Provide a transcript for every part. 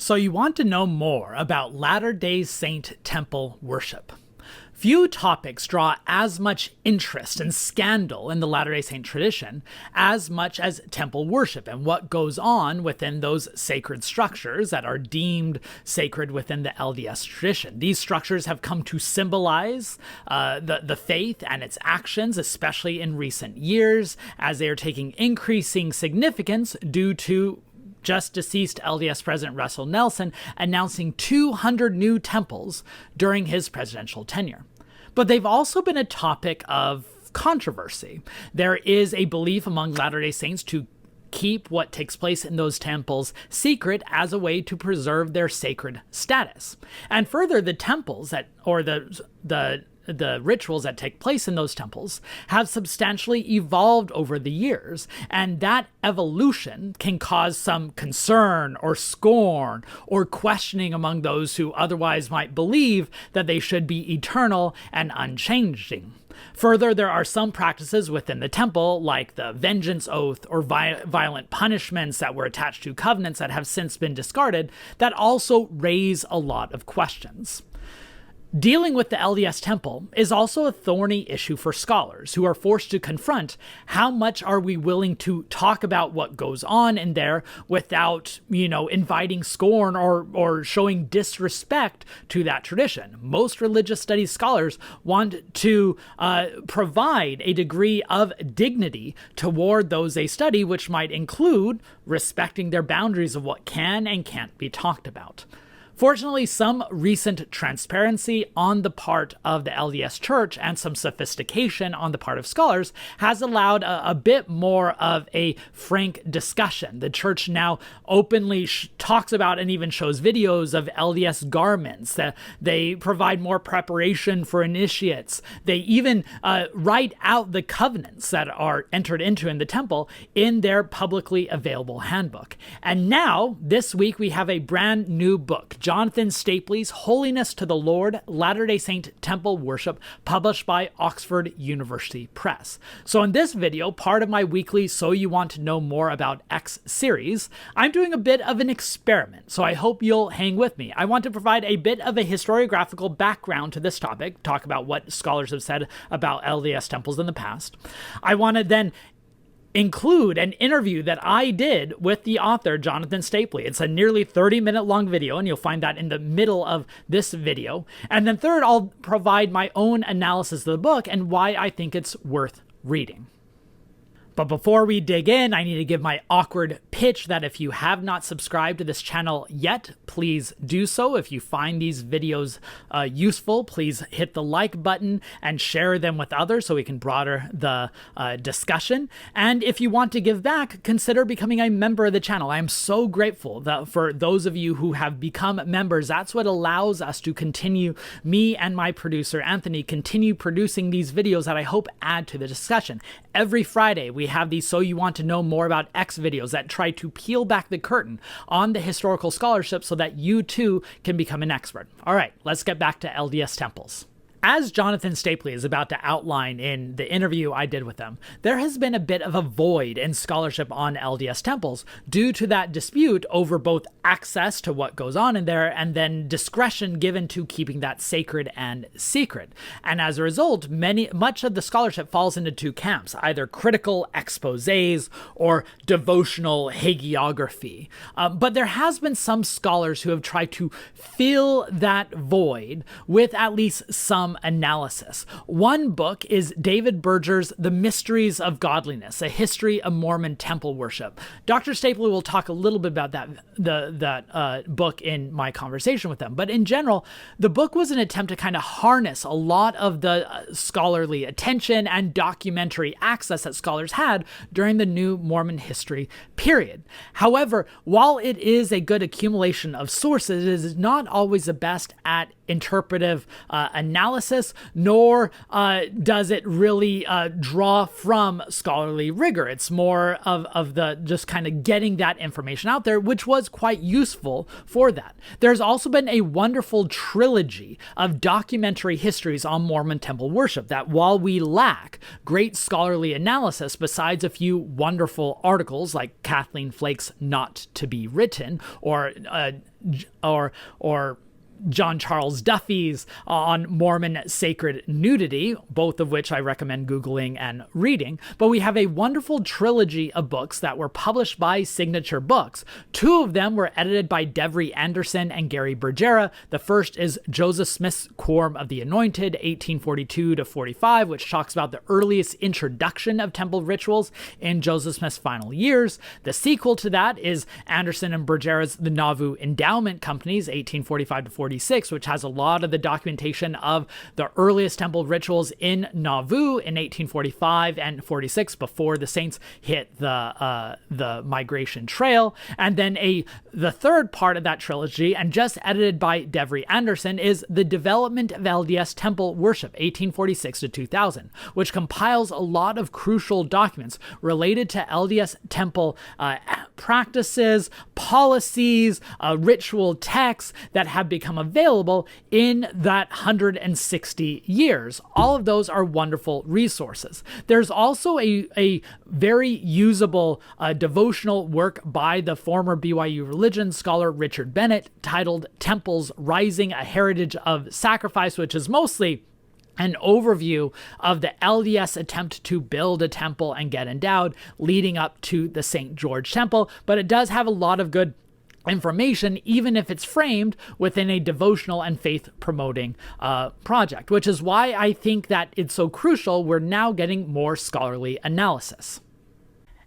So you want to know more about Latter-day Saint temple worship. Few topics draw as much interest and scandal in the Latter-day Saint tradition as much as temple worship and what goes on within those sacred structures that are deemed sacred within the LDS tradition. These structures have come to symbolize the faith and its actions, especially in recent years, as they are taking increasing significance due to just deceased LDS President Russell Nelson announcing 200 new temples during his presidential tenure. But they've also been a topic of controversy. There is a belief among Latter-day Saints to keep what takes place in those temples secret as a way to preserve their sacred status. And further, the temples the rituals that take place in those temples have substantially evolved over the years, and that evolution can cause some concern or scorn or questioning among those who otherwise might believe that they should be eternal and unchanging. Further, there are some practices within the temple, like the vengeance oath or violent punishments that were attached to covenants that have since been discarded, that also raise a lot of questions. Dealing with the LDS temple is also a thorny issue for scholars who are forced to confront how much are we willing to talk about what goes on in there without, inviting scorn or showing disrespect to that tradition. Most religious studies scholars want to provide a degree of dignity toward those they study, which might include respecting their boundaries of what can and can't be talked about. Fortunately, some recent transparency on the part of the LDS Church and some sophistication on the part of scholars has allowed a bit more of a frank discussion. The Church now openly talks about and even shows videos of LDS garments. They provide more preparation for initiates. They even write out the covenants that are entered into in the temple in their publicly available handbook. And now, this week, we have a brand new book, Jonathan Stapley's Holiness to the Lord, Latter-day Saint Temple Worship, published by Oxford University Press. So in this video, part of my weekly So You Want to Know More About X series, I'm doing a bit of an experiment, so I hope you'll hang with me. I want to provide a bit of a historiographical background to this topic, talk about what scholars have said about LDS temples in the past. I want to then include an interview that I did with the author, Jonathan Stapley. It's a nearly 30-minute long video, and you'll find that in the middle of this video. And then third, I'll provide my own analysis of the book and why I think it's worth reading. But before we dig in, I need to give my awkward pitch that if you have not subscribed to this channel yet, please do so. If you find these videos useful, please hit the like button and share them with others so we can broaden the discussion. And if you want to give back, consider becoming a member of the channel. I am so grateful that for those of you who have become members. That's what allows us to continue, me and my producer, Anthony, continue producing these videos that I hope add to the discussion. Every Friday, we have these So You Want to Know More About X videos that try to peel back the curtain on the historical scholarship so that you too can become an expert. All right, let's get back to LDS temples. As Jonathan Stapley is about to outline in the interview I did with him, there has been a bit of a void in scholarship on LDS temples due to that dispute over both access to what goes on in there and then discretion given to keeping that sacred and secret. And as a result, much of the scholarship falls into two camps, either critical exposés or devotional hagiography. But there has been some scholars who have tried to fill that void with at least some analysis. One book is David Berger's The Mysteries of Godliness, A History of Mormon Temple Worship. Dr. Stapley will talk a little bit about that book in my conversation with him. But in general, the book was an attempt to kind of harness a lot of the scholarly attention and documentary access that scholars had during the new Mormon history period. However, while it is a good accumulation of sources, it is not always the best at interpretive analysis, nor does it really draw from scholarly rigor. It's more of the just kind of getting that information out there, which was quite useful for that. There's also been a wonderful trilogy of documentary histories on Mormon temple worship that, while we lack great scholarly analysis, besides a few wonderful articles like Kathleen Flake's Not to Be Written, or John Charles Duffy's on Mormon sacred nudity, both of which I recommend Googling and reading. But we have a wonderful trilogy of books that were published by Signature Books. Two of them were edited by Devery Anderson and Gary Bergera. The first is Joseph Smith's Quorum of the Anointed, 1842 to 45, which talks about the earliest introduction of temple rituals in Joseph Smith's final years. The sequel to that is Anderson and Bergera's The Nauvoo Endowment Companies, 1845 to 46, which has a lot of the documentation of the earliest temple rituals in Nauvoo in 1845 and 46, before the saints hit the migration trail. And then the third part of that trilogy, and just edited by Devery Anderson, is The Development of LDS Temple Worship, 1846 to 2000, which compiles a lot of crucial documents related to LDS temple practices, policies, ritual texts that have become available in that 160 years. All of those are wonderful resources. There's also a very usable devotional work by the former BYU religion scholar Richard Bennett titled Temples Rising, A Heritage of Sacrifice, which is mostly an overview of the LDS attempt to build a temple and get endowed leading up to the St. George Temple, but it does have a lot of good information, even if it's framed within a devotional and faith-promoting project, which is why I think that it's so crucial we're now getting more scholarly analysis.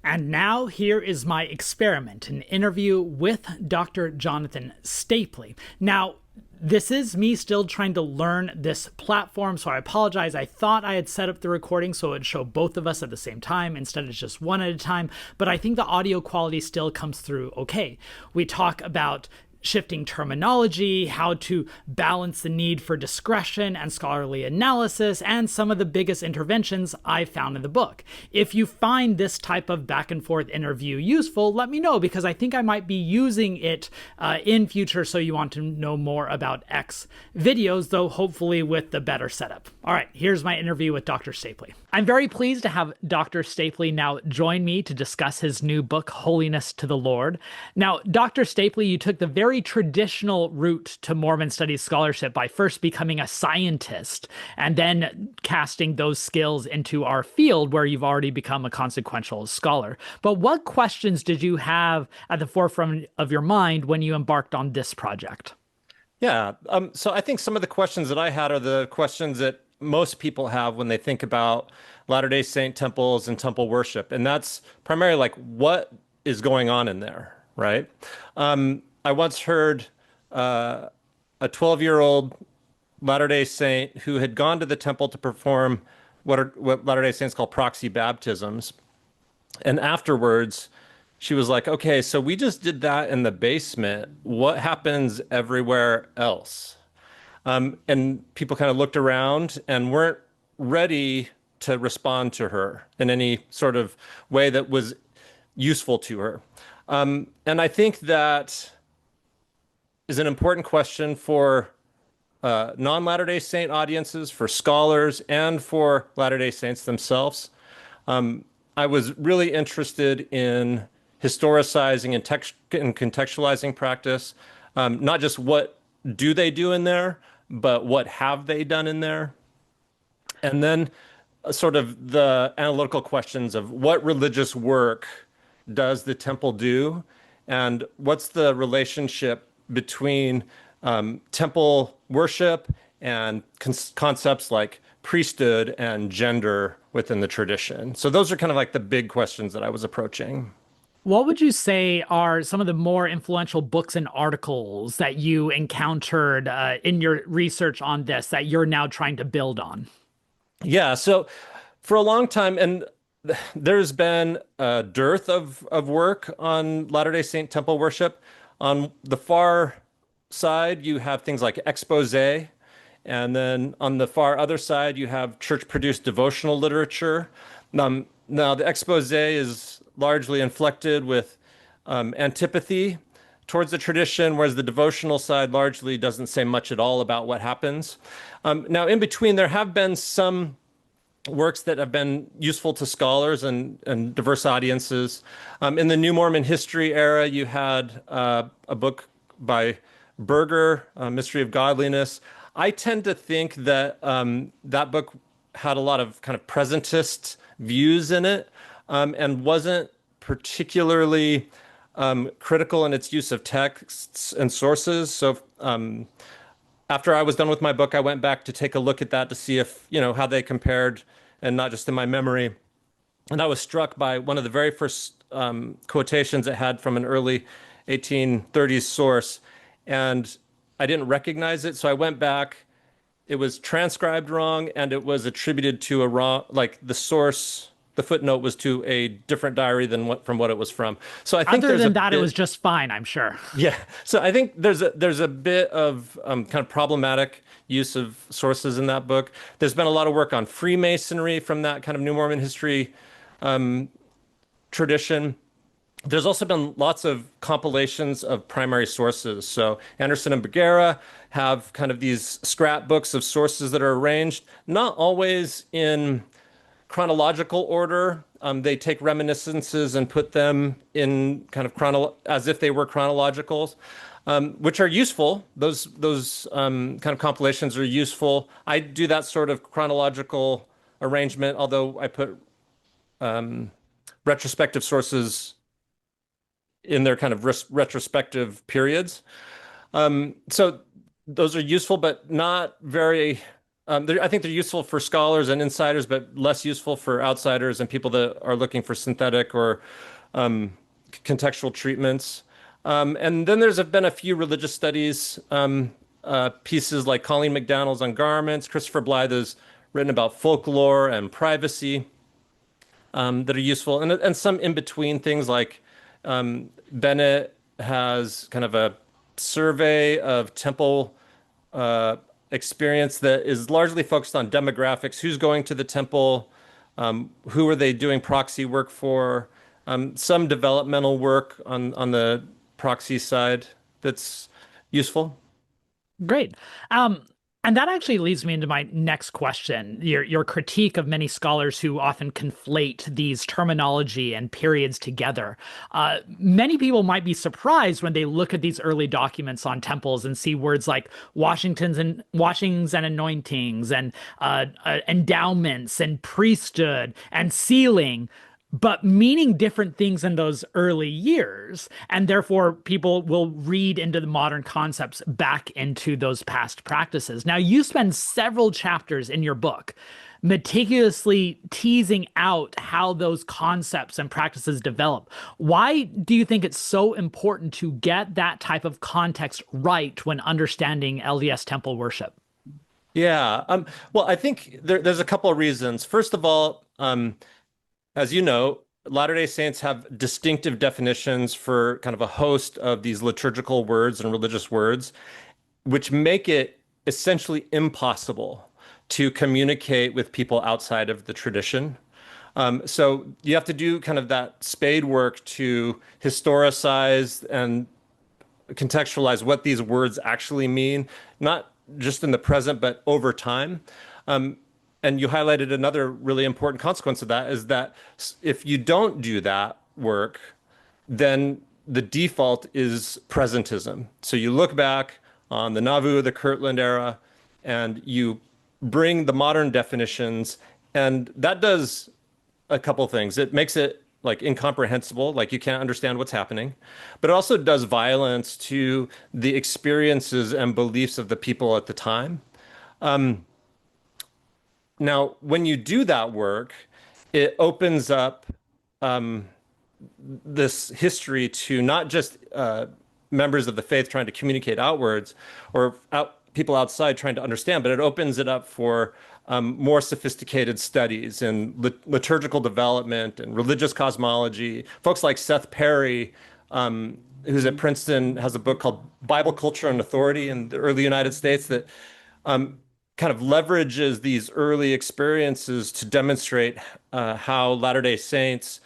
And now here is my experiment, an interview with Dr. Jonathan Stapley. Now, this is me still trying to learn this platform, so I apologize. I thought I had set up the recording so it would show both of us at the same time. Instead, it's just one at a time, but I think the audio quality still comes through okay. We talk about shifting terminology, how to balance the need for discretion and scholarly analysis, and some of the biggest interventions I found in the book. If you find this type of back and forth interview useful, let me know, because I think I might be using it in future, so you want to know more about X videos, though hopefully with the better setup. All right, here's my interview with Dr. Stapley. I'm very pleased to have Dr. Stapley now join me to discuss his new book, Holiness to the Lord. Now, Dr. Stapley, you took the very traditional route to Mormon studies scholarship by first becoming a scientist and then casting those skills into our field, where you've already become a consequential scholar. But what questions did you have at the forefront of your mind when you embarked on this project? Yeah, so I think some of the questions that I had are the questions that most people have when they think about Latter-day Saint temples and temple worship. And that's primarily like, what is going on in there, right? I once heard a 12-year-old Latter-day Saint who had gone to the temple to perform what Latter-day Saints call proxy baptisms. And afterwards, she was like, okay, so we just did that in the basement. What happens everywhere else? And people kind of looked around and weren't ready to respond to her in any sort of way that was useful to her. And I think that is an important question for non-Latter-day Saint audiences, for scholars, and for Latter-day Saints themselves. I was really interested in historicizing and contextualizing practice, not just what do they do in there, but what have they done in there? And then sort of the analytical questions of what religious work does the temple do? And what's the relationship between temple worship and concepts like priesthood and gender within the tradition? So those are kind of like the big questions that I was approaching. What would you say are some of the more influential books and articles that you encountered in your research on this that you're now trying to build on? Yeah, so for a long time, and there's been a dearth of work on Latter-day Saint temple worship. On the far side, you have things like expose, and then on the far other side, you have church-produced devotional literature. Now, the expose is largely inflected with antipathy towards the tradition, whereas the devotional side largely doesn't say much at all about what happens. Now, in between, there have been some works that have been useful to scholars and diverse audiences. In the New Mormon History era, you had a book by Berger, Mystery of Godliness. I tend to think that that book had a lot of kind of presentist views in it, and wasn't particularly critical in its use of texts and sources. So after I was done with my book, I went back to take a look at that to see if, how they compared, and not just in my memory. And I was struck by one of the very first quotations it had from an early 1830s source. And I didn't recognize it. So I went back. It was transcribed wrong, and it was attributed to a wrong, like the source, the footnote was to a different diary than from what it was from. So I think Other than that, it was just fine, I'm sure. Yeah. So I think there's a bit of kind of problematic use of sources in that book. There's been a lot of work on Freemasonry from that kind of New Mormon history tradition. There's also been lots of compilations of primary sources. So Anderson and Bagheera have kind of these scrapbooks of sources that are arranged, not always in chronological order. They take reminiscences and put them in kind of as if they were chronologicals, which are useful. Those kind of compilations are useful. I do that sort of chronological arrangement, although I put retrospective sources in their kind of retrospective periods. So those are useful, but not very. I think they're useful for scholars and insiders, but less useful for outsiders and people that are looking for synthetic or contextual treatments. And then there's been a few religious studies pieces like Colleen McDowell's on garments. Christopher Blythe has written about folklore and privacy that are useful, and some in between things like Bennett has kind of a survey of temple experience that is largely focused on demographics, who's going to the temple, who are they doing proxy work for, some developmental work on the proxy side that's useful. Great. And that actually leads me into my next question, your critique of many scholars who often conflate these terminology and periods together. Many people might be surprised when they look at these early documents on temples and see words like washings and anointings and endowments and priesthood and sealing, but meaning different things in those early years. And therefore, people will read into the modern concepts back into those past practices. Now, you spend several chapters in your book meticulously teasing out how those concepts and practices develop. Why do you think it's so important to get that type of context right when understanding LDS temple worship? Yeah. Well, I think there's a couple of reasons. First of all, as you know, Latter-day Saints have distinctive definitions for kind of a host of these liturgical words and religious words, which make it essentially impossible to communicate with people outside of the tradition. So you have to do kind of that spade work to historicize and contextualize what these words actually mean, not just in the present, but over time. And you highlighted another really important consequence of that is that if you don't do that work, then the default is presentism. So you look back on the Nauvoo, the Kirtland era, and you bring the modern definitions, and that does a couple things. It makes it like incomprehensible, like you can't understand what's happening, but it also does violence to the experiences and beliefs of the people at the time. Now, when you do that work, it opens up this history to not just members of the faith trying to communicate outwards or people outside trying to understand, but it opens it up for more sophisticated studies in liturgical development and religious cosmology. Folks like Seth Perry who's at Princeton, has a book called Bible Culture and Authority in the early United States that kind of leverages these early experiences to demonstrate how Latter-day Saints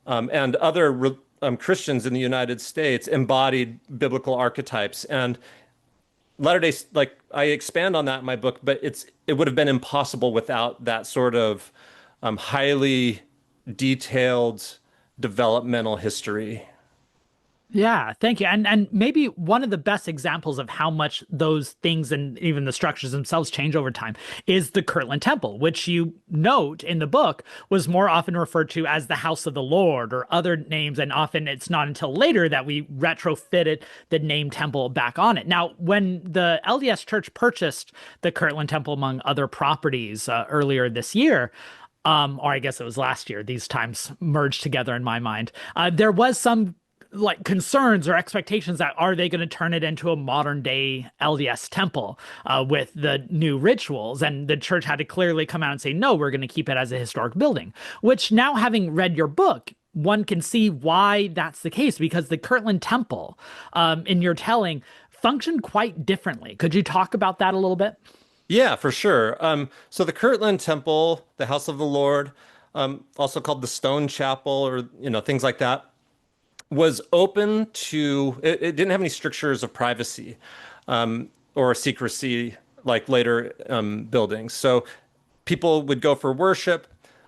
and other Christians in the United States embodied biblical archetypes. And Latter-day, like I expand on that in my book, but it would have been impossible without that sort of highly detailed developmental history. Yeah, thank you. And maybe one of the best examples of how much those things and even the structures themselves change over time is the Kirtland Temple, which you note in the book was more often referred to as the House of the Lord or other names, and often it's not until later that we retrofitted the name temple back on it. Now, when the LDS Church purchased the Kirtland Temple among other properties earlier this year, or I guess it was last year, these times merged together in my mind, there was some like concerns or expectations that are they going to turn it into a modern day LDS temple with the new rituals? And the church had to clearly come out and say, no, we're going to keep it as a historic building, which now having read your book, one can see why that's the case, because the Kirtland Temple, in your telling, functioned quite differently. Could you talk about that a little bit? Yeah, for sure. So the Kirtland Temple, the House of the Lord, also called the Stone Chapel, or things like that, was open to it didn't have any strictures of privacy or secrecy like later buildings. So people would go for worship,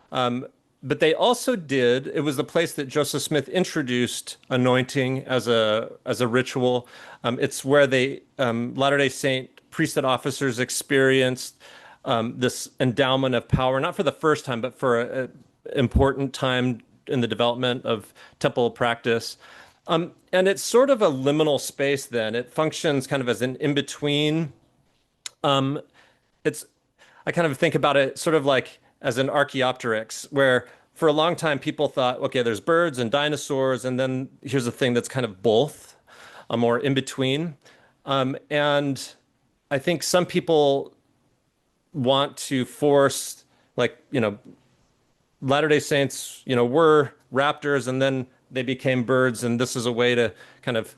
but they also did. It was the place that Joseph Smith introduced anointing as a ritual. It's where they Latter-day Saint priesthood officers experienced this endowment of power, not for the first time, but for an important time in the development of temple practice. And it's sort of a liminal space then. It functions kind of as an in-between. It's I kind of think about it sort of like as an Archaeopteryx, where for a long time people thought, okay, there's birds and dinosaurs, and then here's a thing that's kind of both, or in between. And I think some people want to force, like, Latter-day Saints, were raptors and then they became birds, and this is a way to kind of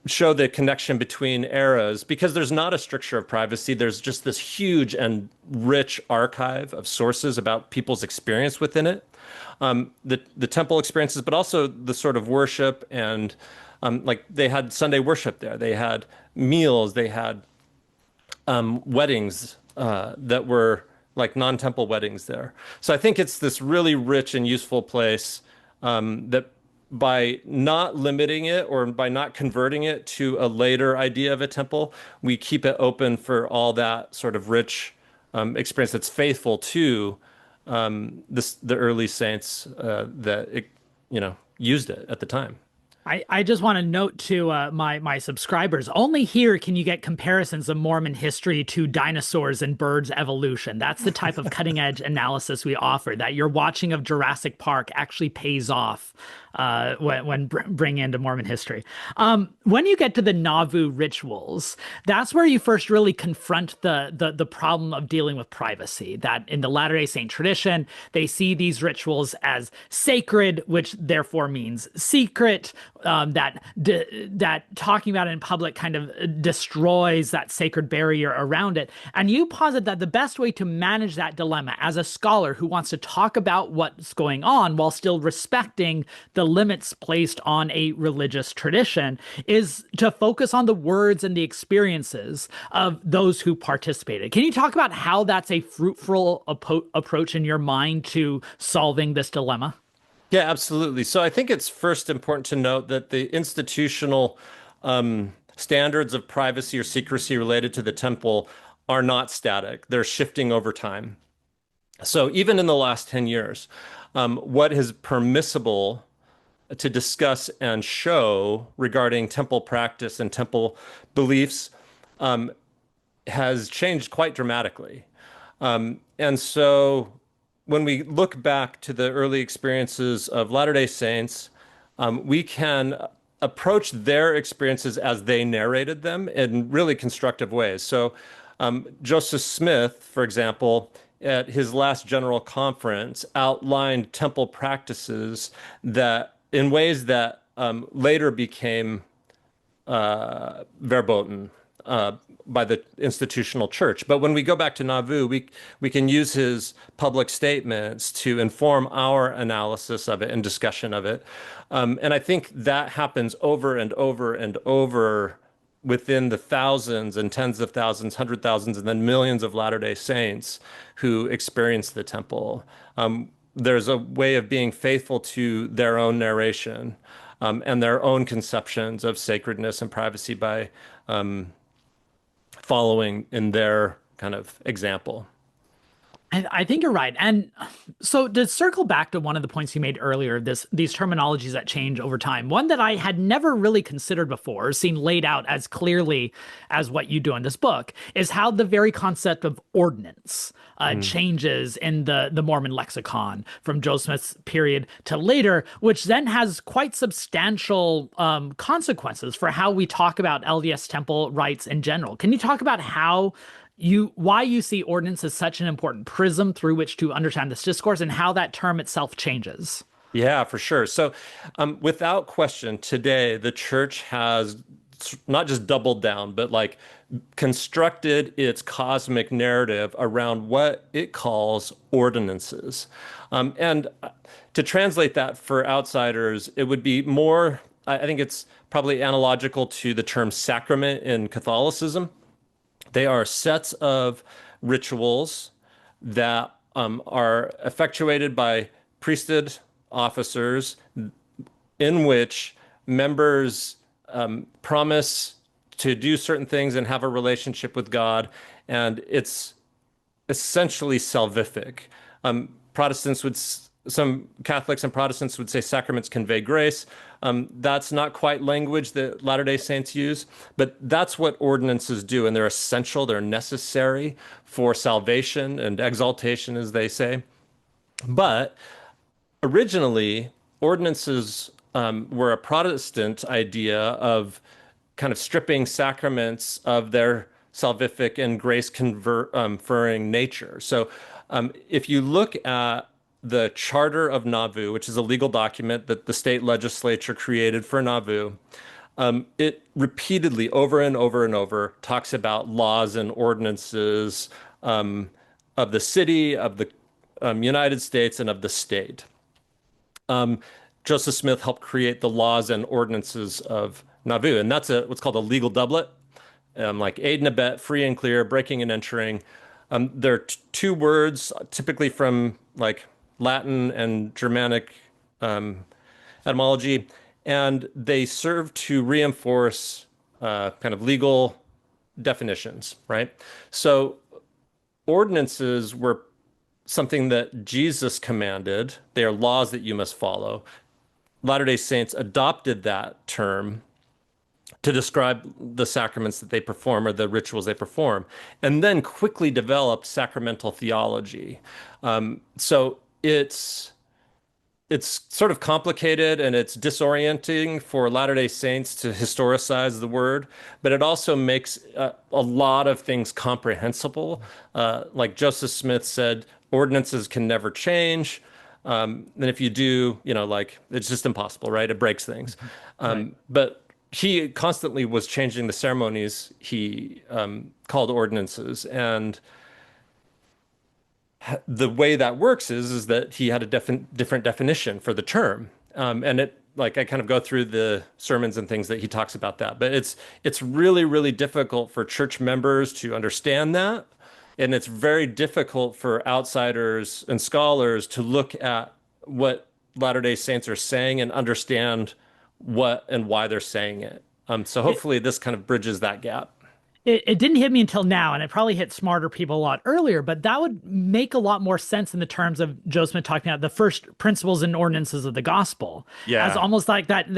show the connection between eras because there's not a stricture of privacy. There's just this huge and rich archive of sources about people's experience within it. The temple experiences, but also the sort of worship and like they had Sunday worship there. They had meals. They had weddings that were like non-temple weddings there. So I think it's this really rich and useful place that by not limiting it or by not converting it to a later idea of a temple, we keep it open for all that sort of rich experience that's faithful to the early saints used it at the time. I just want to note to my subscribers, only here can you get comparisons of Mormon history to dinosaurs and birds evolution. That's the type of cutting edge analysis we offer, that your watching of Jurassic Park actually pays off when bringing into Mormon history. When you get to the Nauvoo rituals, that's where you first really confront the problem of dealing with privacy. That in the Latter-day Saint tradition, they see these rituals as sacred, which therefore means secret. That talking about it in public kind of destroys that sacred barrier around it. And you posit that the best way to manage that dilemma as a scholar who wants to talk about what's going on while still respecting the limits placed on a religious tradition is to focus on the words and the experiences of those who participated. Can you talk about how that's a fruitful approach in your mind to solving this dilemma? Yeah, absolutely. So I think it's first important to note that the institutional standards of privacy or secrecy related to the temple are not static. They're shifting over time. So even in the last 10 years, what is permissible to discuss and show regarding temple practice and temple beliefs has changed quite dramatically. And so when we look back to the early experiences of Latter-day Saints, we can approach their experiences as they narrated them in really constructive ways. So Joseph Smith, for example, at his last general conference, outlined temple practices that in ways that later became verboten by the institutional church. But when we go back to Nauvoo, we can use his public statements to inform our analysis of it and discussion of it. And I think that happens over and over and over within the thousands and tens of thousands, 100,000s, and then millions of Latter-day Saints who experience the temple. There's a way of being faithful to their own narration and their own conceptions of sacredness and privacy by following in their kind of example. I think you're right. And so to circle back to one of the points you made earlier, these terminologies that change over time, one that I had never really considered before, seen laid out as clearly as what you do in this book, is how the very concept of ordinance changes in the Mormon lexicon from Joseph Smith's period to later, which then has quite substantial consequences for how we talk about LDS temple rites in general. Can you talk about why you see ordinance as such an important prism through which to understand this discourse and how that term itself changes? Yeah, for sure. So without question, today the church has not just doubled down, but like constructed its cosmic narrative around what it calls ordinances. And to translate that for outsiders, it would be more, I think it's probably analogical to the term sacrament in Catholicism. They are sets of rituals that are effectuated by priesthood officers in which members promise to do certain things and have a relationship with God. And it's essentially salvific. Some Catholics and Protestants would say sacraments convey grace. That's not quite language that Latter-day Saints use, but that's what ordinances do. And they're essential, they're necessary for salvation and exaltation, as they say. But originally, ordinances were a Protestant idea of kind of stripping sacraments of their salvific and grace conferring nature. So if you look at the Charter of Nauvoo, which is a legal document that the state legislature created for Nauvoo, it repeatedly, over and over and over, talks about laws and ordinances of the city, of the United States, and of the state. Joseph Smith helped create the laws and ordinances of Nauvoo, and that's what's called a legal doublet, like aid and abet, free and clear, breaking and entering. There are two words, typically from like Latin and Germanic etymology, and they serve to reinforce kind of legal definitions, right? So ordinances were something that Jesus commanded. They are laws that you must follow. Latter-day Saints adopted that term to describe the sacraments that they perform or the rituals they perform, and then quickly developed sacramental theology. So it's sort of complicated and it's disorienting for Latter-day Saints to historicize the word, but it also makes a lot of things comprehensible. Like Joseph Smith said, ordinances can never change. And if you do, like it's just impossible, right? It breaks things. Right. But he constantly was changing the ceremonies he called ordinances. And the way that works is that he had a different definition for the term. And it, like, I kind of go through the sermons and things that he talks about that. But it's really, really difficult for church members to understand that. And it's very difficult for outsiders and scholars to look at what Latter-day Saints are saying and understand what and why they're saying it. So hopefully this kind of bridges that gap. It didn't hit me until now, and it probably hit smarter people a lot earlier, but that would make a lot more sense in the terms of Joseph Smith talking about the first principles and ordinances of the gospel. Yeah. As almost like that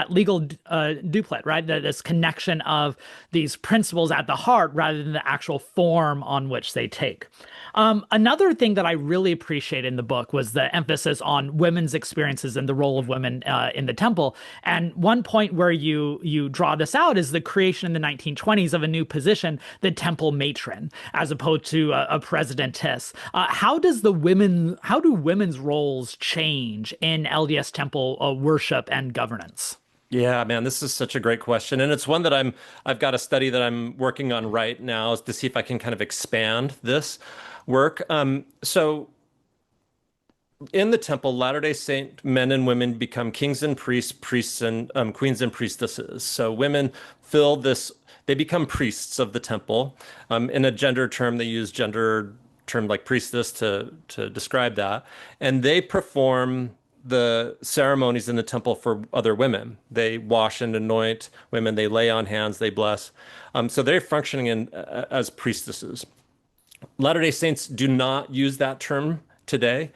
legal duplet, right? This connection of these principles at the heart rather than the actual form on which they take. Another thing that I really appreciate in the book was the emphasis on women's experiences and the role of women in the temple. And one point where you draw this out is the creation creation in the 1920s of a new position, the temple matron, as opposed to a presidentess. How do women's roles change in LDS temple worship and governance? Yeah, man, this is such a great question. And it's one that I've got a study that I'm working on right now is to see if I can kind of expand this work. So in the temple, Latter-day Saint men and women become kings and priests, priests and queens and priestesses. So women fill this, they become priests of the temple. In a gender term, they use gender term like priestess to describe that. And they perform the ceremonies in the temple for other women. They wash and anoint women, they lay on hands, they bless. So they're functioning as priestesses. Latter-day Saints do not use that term today,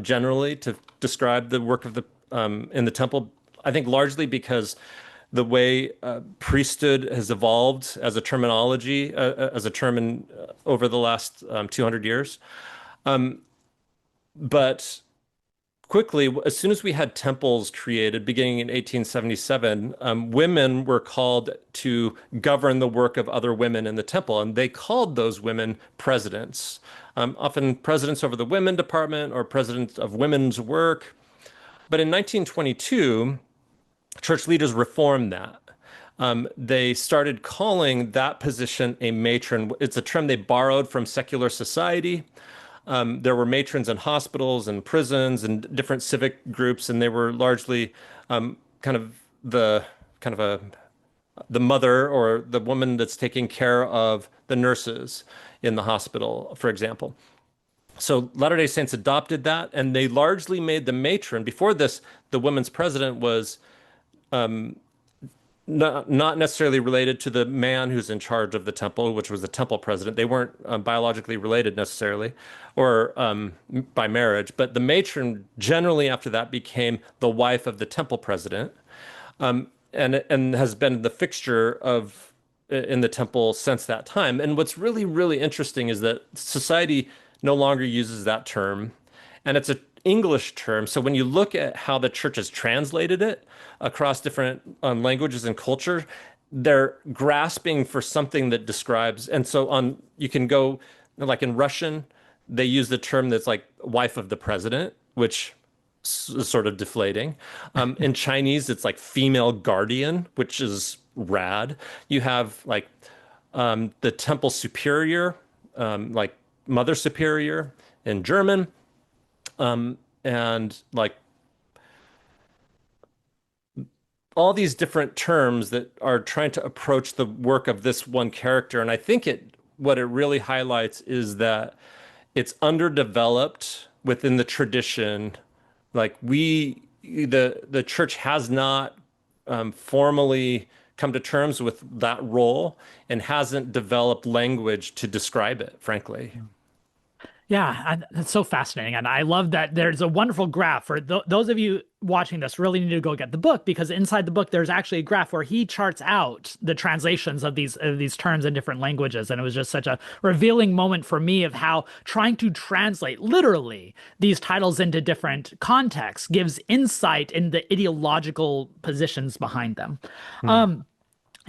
generally to describe the work of the in the temple. I think largely because the way priesthood has evolved as a terminology, as a term over the last 200 years. But quickly, as soon as we had temples created, beginning in 1877, women were called to govern the work of other women in the temple, and they called those women presidents, often presidents over the women department or presidents of women's work. But in 1922, church leaders reformed that. They started calling that position a matron. It's a term they borrowed from secular society. There were matrons in hospitals and prisons and different civic groups, and they were largely kind of the mother or the woman that's taking care of the nurses in the hospital, for example. So Latter-day Saints adopted that, and they largely made the matron. Before this, the women's president was not necessarily related to the man who's in charge of the temple, which was the temple president. They weren't biologically related necessarily, or by marriage. But the matron generally after that became the wife of the temple president, and has been the fixture of in the temple since that time. And what's really, really interesting is that society no longer uses that term, and it's an English term. So when you look at how the church has translated it across different languages and culture, they're grasping for something that describes. And so you can go like in Russian, they use the term that's like wife of the president, which is sort of deflating. In Chinese, it's like female guardian, which is rad. You have like the temple superior, like mother superior in German. And like all these different terms that are trying to approach the work of this one character. And I think what it really highlights is that it's underdeveloped within the tradition. Like the church has not formally come to terms with that role and hasn't developed language to describe it, frankly. Yeah, that's so fascinating. And I love that there's a wonderful graph for those of you watching this really need to go get the book, because inside the book, there's actually a graph where he charts out the translations of these terms in different languages. And it was just such a revealing moment for me of how trying to translate literally these titles into different contexts gives insight in the ideological positions behind them.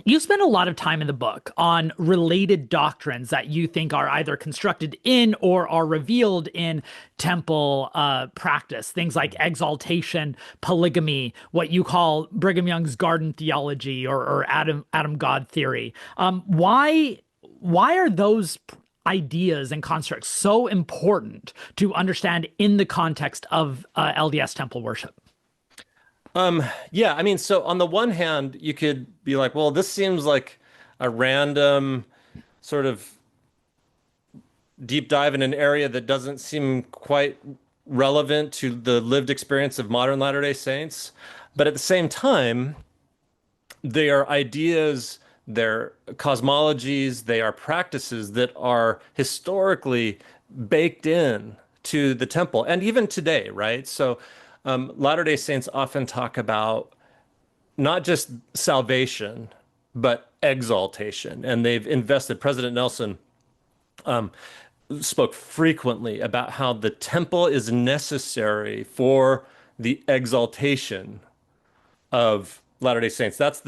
You spend a lot of time in the book on related doctrines that you think are either constructed in or are revealed in temple practice. Things like exaltation, polygamy, what you call Brigham Young's garden theology or Adam God theory. Why are those ideas and constructs so important to understand in the context of LDS temple worship? Yeah, I mean, so on the one hand, you could be like, well, this seems like a random sort of deep dive in an area that doesn't seem quite relevant to the lived experience of modern Latter-day Saints. But at the same time, they are ideas, they're cosmologies, they are practices that are historically baked in to the temple and even today, right? So Latter-day Saints often talk about not just salvation, but exaltation. And they've invested, President Nelson spoke frequently about how the temple is necessary for the exaltation of Latter-day Saints. That's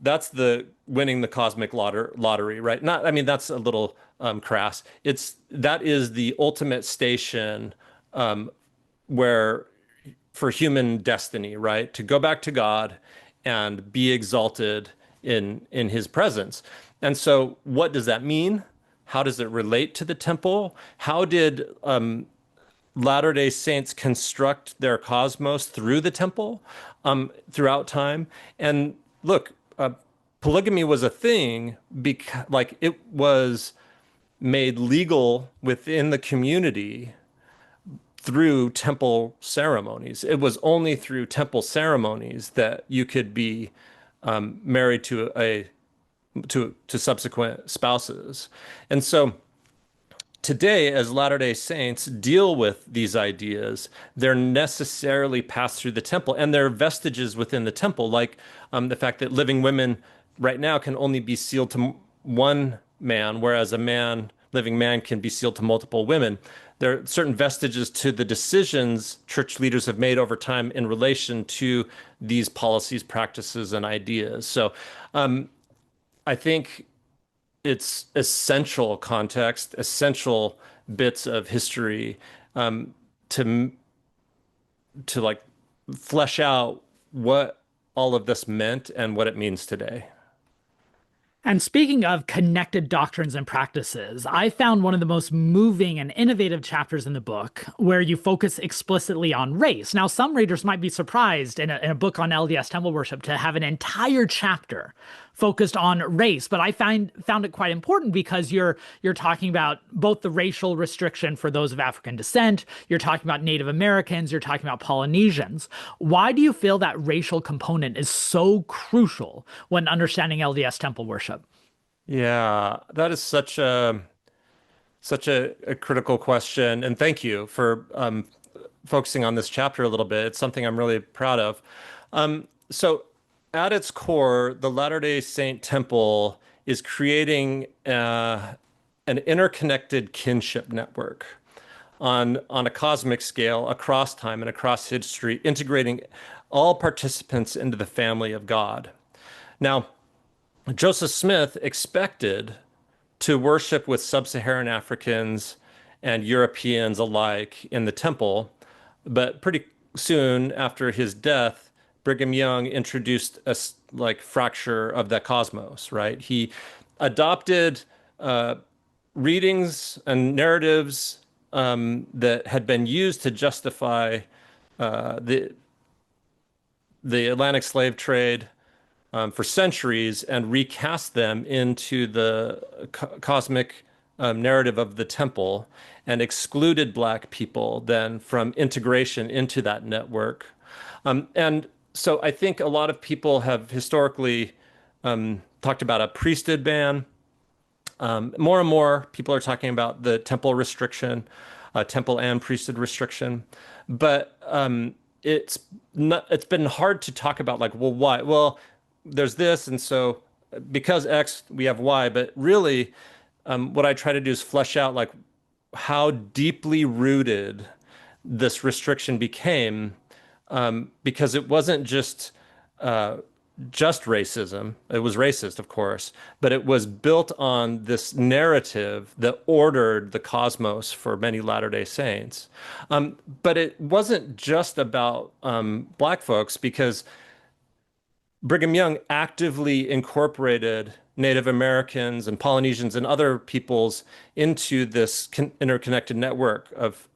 that's the winning the cosmic lottery, right? Not, I mean, that's a little crass. That is the ultimate station um, where for human destiny, right? To go back to God and be exalted in his presence. And so what does that mean? How does it relate to the temple? How did Latter-day Saints construct their cosmos through the temple throughout time? And look, polygamy was a thing because like it was made legal within the community through temple ceremonies. It was only through temple ceremonies that you could be married to subsequent spouses. And so today, as Latter-day Saints deal with these ideas, they're necessarily passed through the temple, and there are vestiges within the temple, like the fact that living women right now can only be sealed to one man, whereas living man can be sealed to multiple women. There are certain vestiges to the decisions church leaders have made over time in relation to these policies, practices, and ideas. So I think it's essential context, essential bits of history to like flesh out what all of this meant and what it means today. And speaking of connected doctrines and practices, I found one of the most moving and innovative chapters in the book where you focus explicitly on race. Now, some readers might be surprised in a book on LDS temple worship to have an entire chapter focused on race, but I found it quite important because you're talking about both the racial restriction for those of African descent, you're talking about Native Americans, you're talking about Polynesians. Why do you feel that racial component is so crucial when understanding LDS temple worship? Yeah, that is such a critical question, and thank you for focusing on this chapter a little bit. It's something I'm really proud of. So, at its core, the Latter-day Saint Temple is creating an interconnected kinship network on a cosmic scale across time and across history, integrating all participants into the family of God. Now, Joseph Smith expected to worship with sub-Saharan Africans and Europeans alike in the temple, but pretty soon after his death, Brigham Young introduced a like fracture of the cosmos, right? He adopted readings and narratives that had been used to justify the Atlantic slave trade for centuries and recast them into the cosmic narrative of the temple and excluded Black people then from integration into that network. And so I think a lot of people have historically talked about a priesthood ban. More and more people are talking about the temple restriction, temple and priesthood restriction. But it's been hard to talk about like, well, why? Well, there's this, and so because X, we have Y. But really, what I try to do is flesh out like how deeply rooted this restriction became, because it wasn't just racism. It was racist, of course, but it was built on this narrative that ordered the cosmos for many Latter-day Saints. But it wasn't just about Black folks, because Brigham Young actively incorporated Native Americans and Polynesians and other peoples into this interconnected network of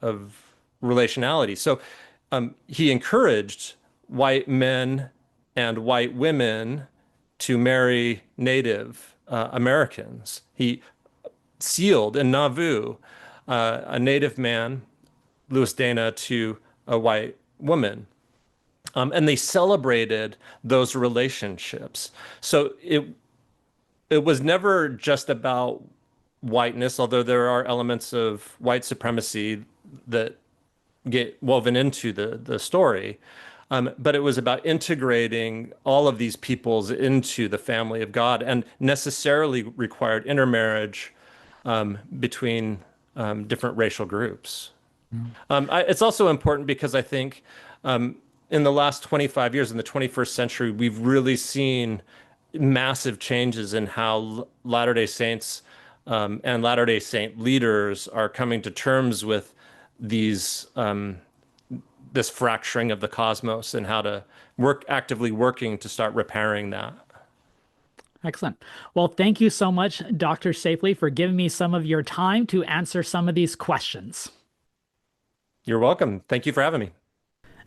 relationality. So he encouraged white men and white women to marry Native Americans. He sealed in Nauvoo a Native man, Louis Dana, to a white woman. And they celebrated those relationships. So it was never just about whiteness, although there are elements of white supremacy that get woven into the story. But it was about integrating all of these peoples into the family of God, and necessarily required intermarriage between different racial groups. It's also important because I think in the last 25 years, in the 21st century, we've really seen massive changes in how Latter-day Saints and Latter-day Saint leaders are coming to terms with these this fracturing of the cosmos and how to actively working to start repairing that. Excellent. Well, thank you so much, Dr. Stapley, for giving me some of your time to answer some of these questions. You're welcome. Thank you for having me.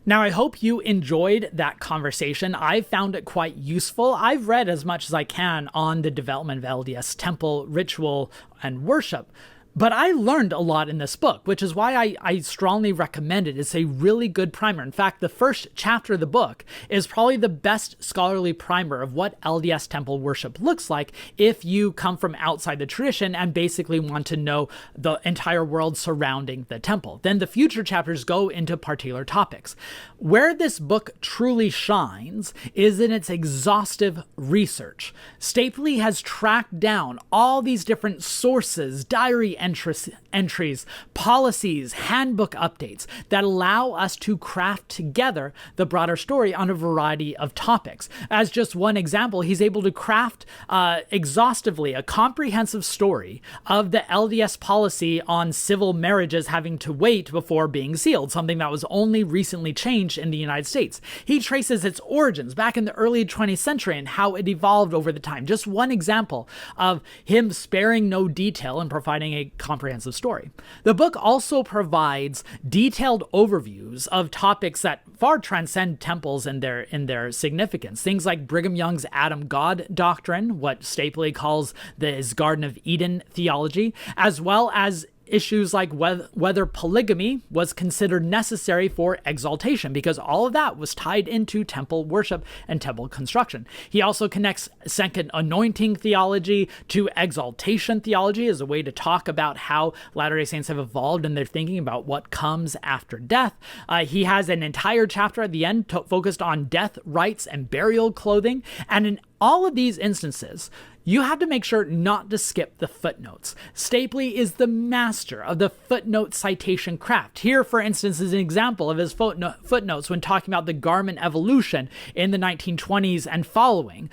Now, I hope you enjoyed that conversation. I found it quite useful. I've read as much as I can on the development of LDS temple, ritual, and worship. But I learned a lot in this book, which is why I strongly recommend it. It's a really good primer. In fact, the first chapter of the book is probably the best scholarly primer of what LDS temple worship looks like if you come from outside the tradition and basically want to know the entire world surrounding the temple. Then the future chapters go into particular topics. Where this book truly shines is in its exhaustive research. Stapley has tracked down all these different sources, diary entries, policies, handbook updates that allow us to craft together the broader story on a variety of topics. As just one example, he's able to craft exhaustively a comprehensive story of the LDS policy on civil marriages having to wait before being sealed, something that was only recently changed in the United States. He traces its origins back in the early 20th century and how it evolved over the time. Just one example of him sparing no detail and providing a comprehensive story. The book also provides detailed overviews of topics that far transcend temples in their significance. Things like Brigham Young's Adam God doctrine, what Stapley calls his Garden of Eden theology, as well as issues like whether polygamy was considered necessary for exaltation, because all of that was tied into temple worship and temple construction. He also connects second anointing theology to exaltation theology as a way to talk about how Latter-day Saints have evolved in their thinking about what comes after death. He has an entire chapter at the end focused on death rites and burial clothing. And in all of these instances, you have to make sure not to skip the footnotes. Stapley is the master of the footnote citation craft. Here, for instance, is an example of his footnotes when talking about the garment evolution in the 1920s and following.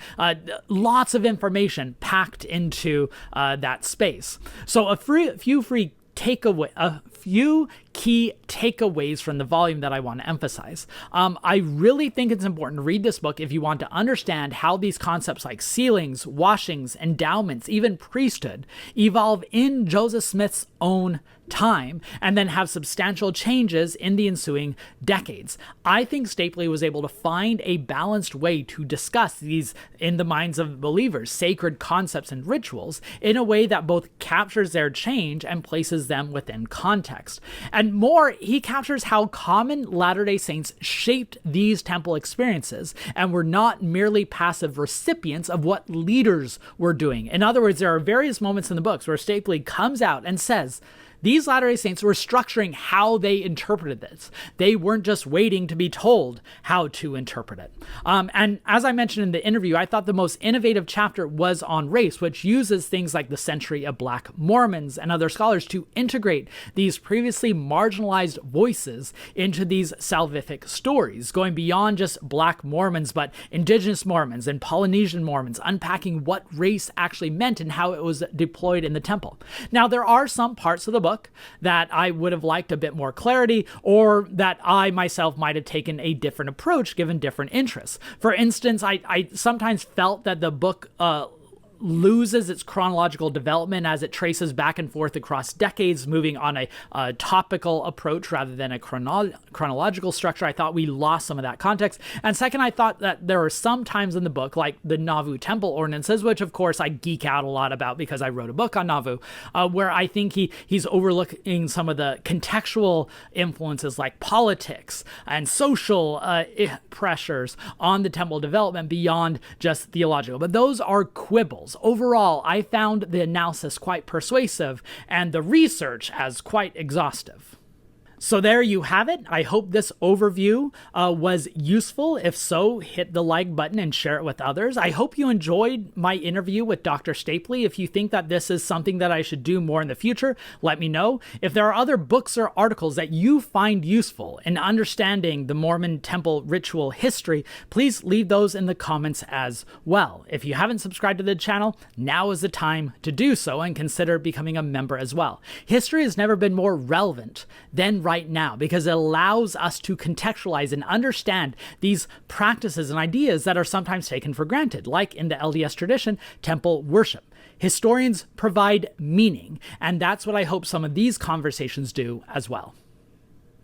Lots of information packed into that space. So a few key takeaways from the volume that I want to emphasize. I really think it's important to read this book if you want to understand how these concepts like sealings, washings, endowments, even priesthood evolve in Joseph Smith's own time and then have substantial changes in the ensuing decades. I think Stapley was able to find a balanced way to discuss these, in the minds of believers, sacred concepts and rituals in a way that both captures their change and places them within context. And more, he captures how common Latter-day Saints shaped these temple experiences and were not merely passive recipients of what leaders were doing. In other words, there are various moments in the books where Stapley comes out and says, these Latter-day Saints were structuring how they interpreted this. They weren't just waiting to be told how to interpret it. And as I mentioned in the interview, I thought the most innovative chapter was on race, which uses things like the Century of Black Mormons and other scholars to integrate these previously marginalized voices into these salvific stories, going beyond just Black Mormons, but indigenous Mormons and Polynesian Mormons, unpacking what race actually meant and how it was deployed in the temple. Now, there are some parts of the book that I would have liked a bit more clarity, or that I myself might have taken a different approach given different interests. For instance, I sometimes felt that the book loses its chronological development as it traces back and forth across decades, moving on a topical approach rather than a chronological structure. I thought we lost some of that context. And second, I thought that there are some times in the book, like the Nauvoo temple ordinances, which of course I geek out a lot about because I wrote a book on Nauvoo, where I think he's overlooking some of the contextual influences like politics and social pressures on the temple development beyond just theological. But those are quibbles. Overall, I found the analysis quite persuasive and the research as quite exhaustive. So there you have it. I hope this overview was useful. If so, hit the like button and share it with others. I hope you enjoyed my interview with Dr. Stapley. If you think that this is something that I should do more in the future, let me know. If there are other books or articles that you find useful in understanding the Mormon temple ritual history, please leave those in the comments as well. If you haven't subscribed to the channel, now is the time to do so and consider becoming a member as well. History has never been more relevant than right now because it allows us to contextualize and understand these practices and ideas that are sometimes taken for granted, like in the LDS tradition, temple worship. Historians provide meaning, and that's what I hope some of these conversations do as well.